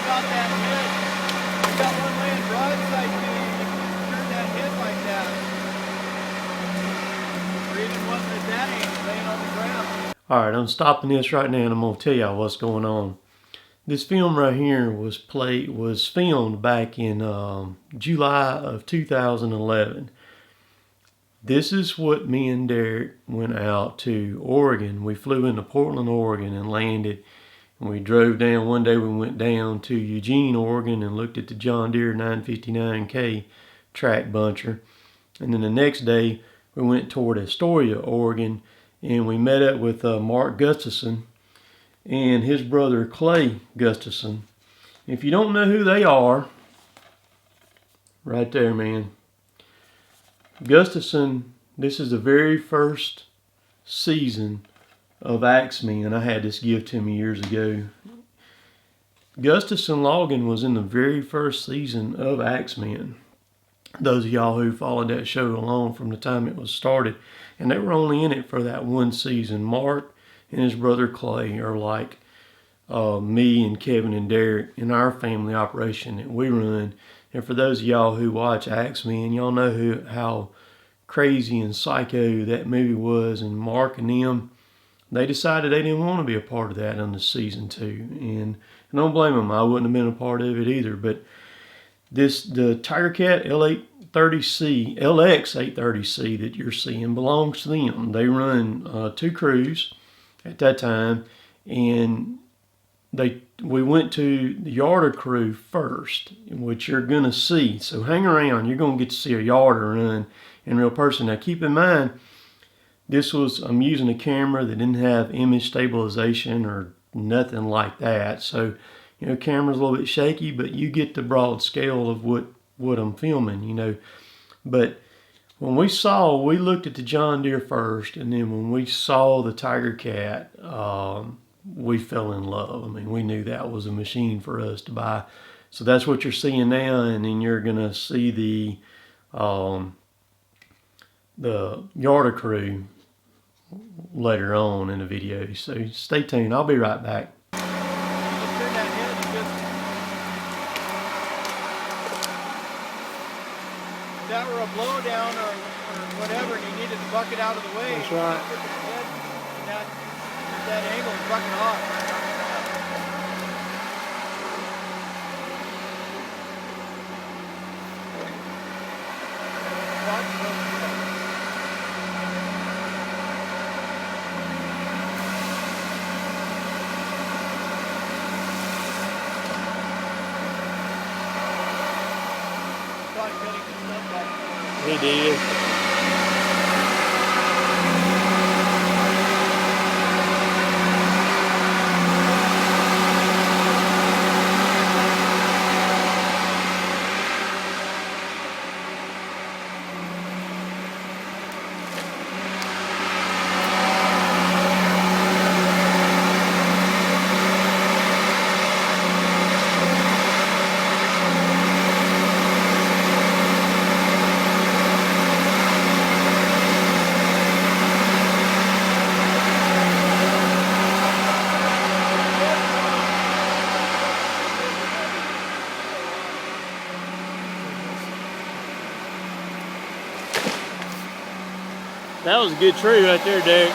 got that head. You got one laying broadside to you. You can turn that head like that. Or even one that ain't laying on the ground. Alright, I'm stopping this right now and I'm going to tell y'all what's going on. This film right here was filmed back in July of 2011. This is what me and Derrick went out to Oregon. We flew into Portland, Oregon and landed. And we drove down, one day we went down to Eugene, Oregon and looked at the John Deere 959K track buncher. And then the next day we went toward Astoria, Oregon, and we met up with Mark Gustafson and his brother Clay Gustafson. If you don't know who they are, right there, man. Gustafson, this is the very first season of Axemen. I had this gift to me years ago. Gustafson Logan was in the very first season of Axemen. Those of y'all who followed that show along from the time it was started, and they were only in it for that one season. Mark and his brother Clay are like me and Kevin and Derrick in our family operation that we run. And for those of y'all who watch Axemen, y'all know how crazy and psycho that movie was. And Mark and them, they decided they didn't want to be a part of that on season 2. And I don't blame them. I wouldn't have been a part of it either. But the Tiger Cat LX830C that you're seeing belongs to them. They run 2 crews at that time, and we went to the yarder crew first, which you're gonna see. So hang around, you're gonna get to see a yarder run in real person. Now keep in mind, I'm using a camera that didn't have image stabilization or nothing like that. So, you know, camera's a little bit shaky, but you get the broad scale of what I'm filming, you know. But when we looked at the John Deere first, and then when we saw the Tiger Cat, we fell in love. I mean, we knew that was a machine for us to buy. So that's what you're seeing now, and then you're gonna see the yarder crew later on in the video. So stay tuned. I'll be right back. If that were a blowdown or whatever, and you needed the bucket out of the way. That's right. That angle is bucket off. He did. That was a good tree right there, Derrick.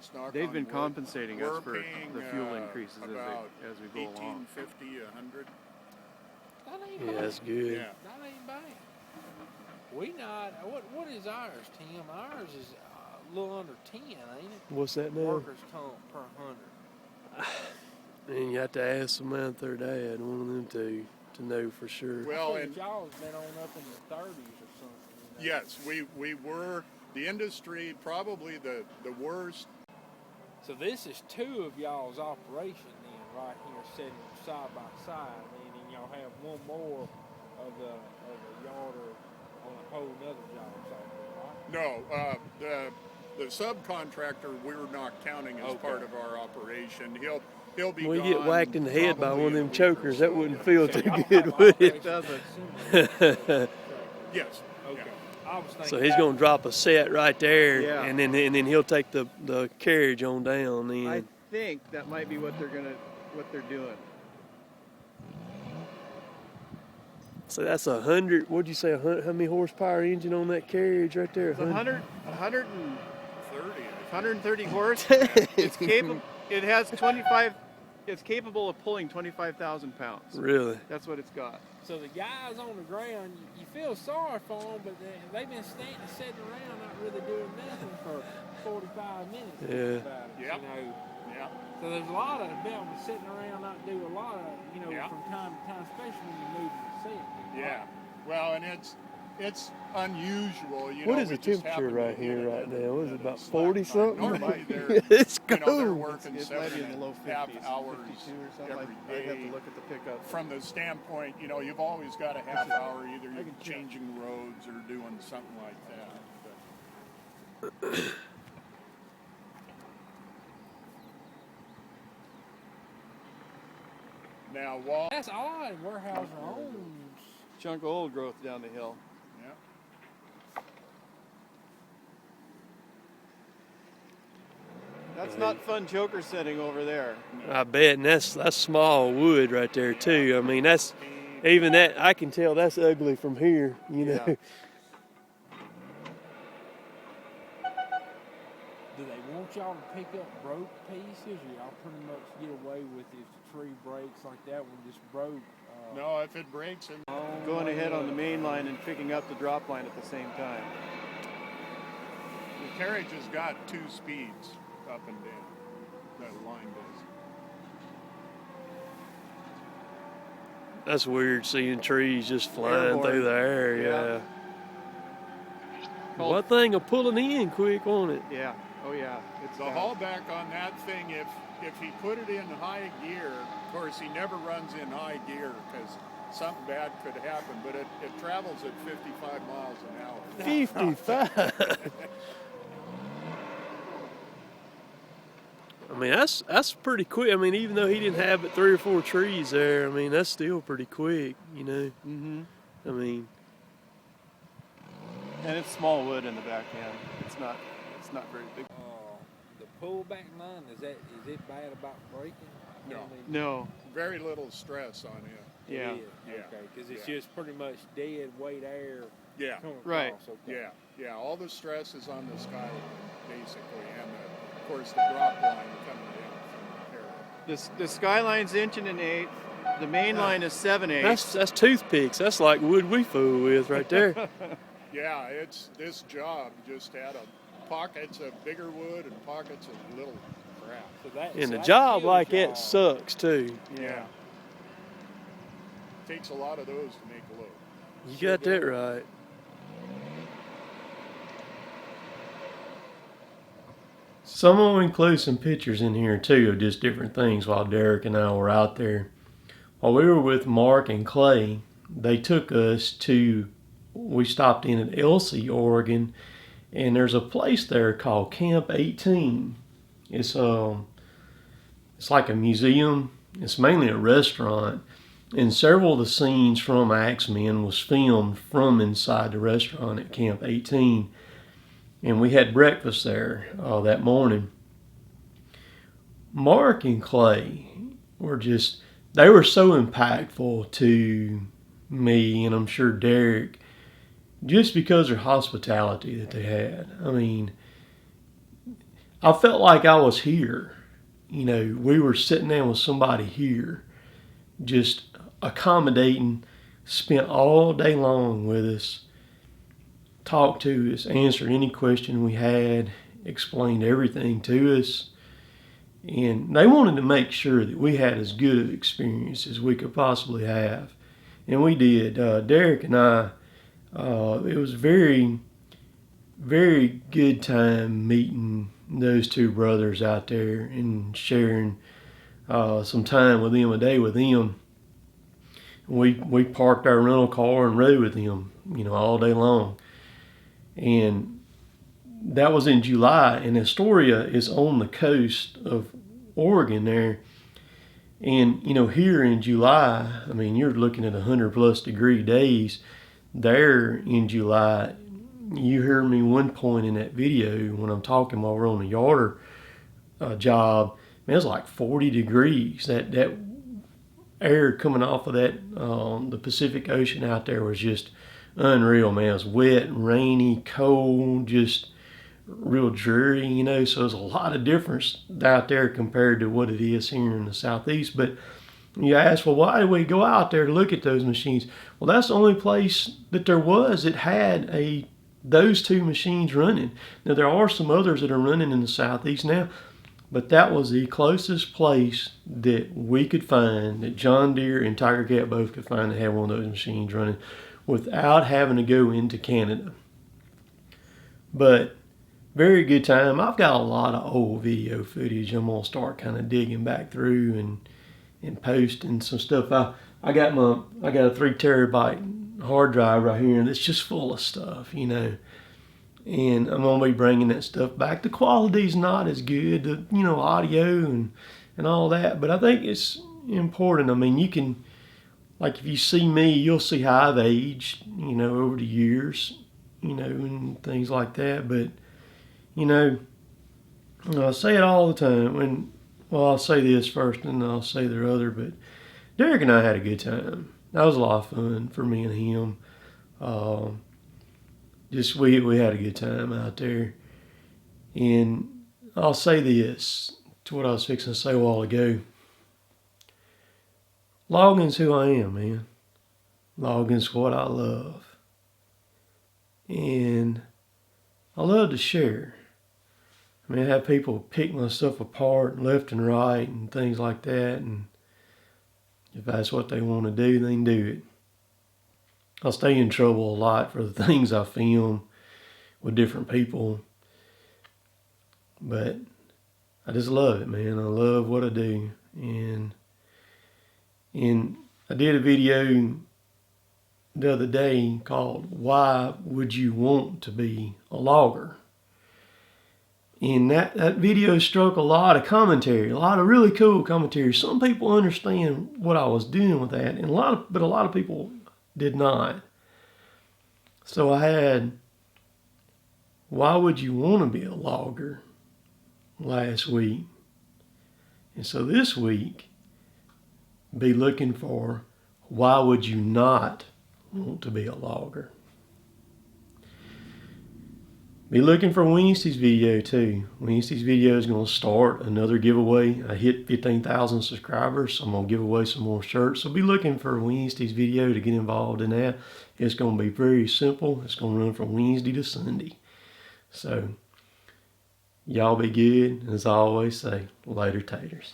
let's knock They've on been wood. compensating us We're for paying, the fuel increases about as we go along. $18.50, $100. That ain't Yeah, bad. that's good. Yeah. That ain't bad. We not. What is ours, Tim? Ours is a little under 10, ain't it? What's that now? Workers' comp per 100. And you have to ask Samantha or Dad, one of them two, to know for sure. Well, I and think y'all's been on up in the 30s or something. yes, we were the industry probably the worst. So this is two of y'all's operation then, right here, sitting side by side, and y'all have one more of the yarder on a whole nother job site, right? No, the subcontractor we're not counting as Okay. part of our operation. He'll be When gone. you get whacked in the head by probably one of in a them week or chokers, so. that wouldn't feel too Y'all good, have would it? operations Doesn't. similar. Yes. Okay. Yeah. I was thinking. So he's gonna drop a set right there, Yeah. and then he'll take the carriage on down. Then I think that might be what they're doing. so that's 100. What'd you say? How many horsepower engine on that carriage right there? It's 130 30. horse. It's capable. It has 25. It's capable of pulling 25,000 pounds. Really? That's what it's got. So the guys on the ground, you feel sorry for them, but they've been sitting around not really doing nothing for 45 minutes. Yeah. About it, Yep. You know. Yeah. So there's a lot of them sitting around not do a lot of, Yeah. from time to time, especially when you move to the set. Yeah. Well, and it's unusual. What know, is we the just temperature happen to right hit here it right at now? What is it, at a about slack 40 time. something? Normally they're, It's they're cold. working It might be in the low 7.5 50s, hours 52 or something. every I'd have to day. look at the pickup. From the standpoint, you've always got a half hour either I you're can check. changing roads or doing something like that. But now, That's odd. Weyerhaeuser owns. Chunk of old growth down the hill. yeah. That's not fun choker setting over there. I bet, and that's small wood right there too. I mean, that's even that I can tell that's ugly from here. You know. Yeah. Do they want y'all to pick up broke pieces, or y'all pretty much get away with if the tree breaks like that one just broke? No, if it breaks in Going ahead on the main line and picking up the drop line at the same time. the carriage has got 2 speeds up and down. That line does. That's weird seeing trees just flying Airborne. through the air. Yeah. Yeah. One thing of pulling in quick, won't it? Yeah. Oh yeah. It's The haulback on that thing, if he put it in high gear, of course he never runs in high gear because something bad could happen, but it travels at 55 miles an hour. 55. I mean, that's pretty quick. I mean, even though he didn't have but 3 or 4 trees there, I mean, that's still pretty quick, you know. Mm-hmm. I mean, And it's small wood in the back end. It's not very big. The pullback line, is it bad about breaking? No. I mean, No. Very little stress on it. Yeah. It is, Yeah. okay, because it's Yeah. just pretty much dead weight air Yeah. coming Right. across. Okay. Yeah. All the stress is on the skyline, basically, and of course the drop line coming down from the carriage. The skyline's 1.1 inch. The main line is 7/8. that's toothpicks. That's like wood we fool with right there. Yeah, this job just had pockets of bigger wood and pockets of little crap. So that, And so a that job kills like y'all. that sucks too. Yeah. Takes a lot of those to make a load. You got that right. Some will include some pictures in here too of just different things while Derrick and I were out there. While we were with Mark and Clay, they took us to, we stopped in at Elsie, Oregon, and there's a place there called Camp 18. It's like a museum. It's mainly a restaurant, and several of the scenes from Axemen was filmed from inside the restaurant at Camp 18. And we had breakfast there that morning. Mark and Clay were they were so impactful to me, and I'm sure Derrick, just because of their hospitality that they had. I mean, I felt like I was here. You know, we were sitting down with somebody here, just accommodating, spent all day long with us, talked to us, answered any question we had, explained everything to us. And they wanted to make sure that we had as good of experience as we could possibly have. And we did. Derrick and I, it was very, very good time meeting those two brothers out there and sharing some time with them, a day with them. We parked our rental car and rode with them, you know, all day long. And that was in July, and Astoria is on the coast of Oregon there. And, you know, here in July, I mean, you're looking at 100+ degree days. There in July, you hear me one point in that video when I'm talking while we're on the yarder job, man, it's like 40 degrees. That air coming off of that, the Pacific Ocean out there was just unreal, man. It was wet, rainy, cold, just real dreary, you know. So there's a lot of difference out there compared to what it is here in the Southeast. But you ask, well, why did we go out there to look at those machines? Well, that's the only place that there was that had those two machines running. Now, there are some others that are running in the Southeast now, but that was the closest place that we could find, that John Deere and Tiger Cat both could find, to have one of those machines running without having to go into Canada. But very good time. I've got a lot of old video footage I'm going to start kind of digging back through and posting some stuff. I got a 3 terabyte hard drive right here, and it's just full of stuff, you know. And I'm going to be bringing that stuff back. The quality's not as good, you know, audio and all that, but I think it's important. I mean, you can, like, if you see me, you'll see how I've aged, you know, over the years, you know, and things like that. But, you know, I say it all the time. Well, I'll say this first, and then I'll say the other. But Derrick and I had a good time. That was a lot of fun for me and him. Just we had a good time out there. And I'll say this to what I was fixing to say a while ago. Logging's who I am, man. Logging's what I love. And I love to share. I mean, I have people pick my stuff apart left and right and things like that. And if that's what they want to do, they can do it. I'll stay in trouble a lot for the things I film with different people. But I just love it, man. I love what I do. And I did a video the other day called "Why Would You Want to Be a Logger?" And that video struck a lot of commentary, a lot of really cool commentary. Some people understand what I was doing with that, and a lot of people did not. So I had, why would you want to be a logger, last week. And so this week, be looking for, why would you not want to be a logger? Be looking for Wednesday's video too. Wednesday's video is going to start another giveaway. I hit 15,000 subscribers, so I'm going to give away some more shirts. So be looking for Wednesday's video to get involved in that. It's going to be very simple. It's going to run from Wednesday to Sunday. So y'all be good. As I always say, later taters.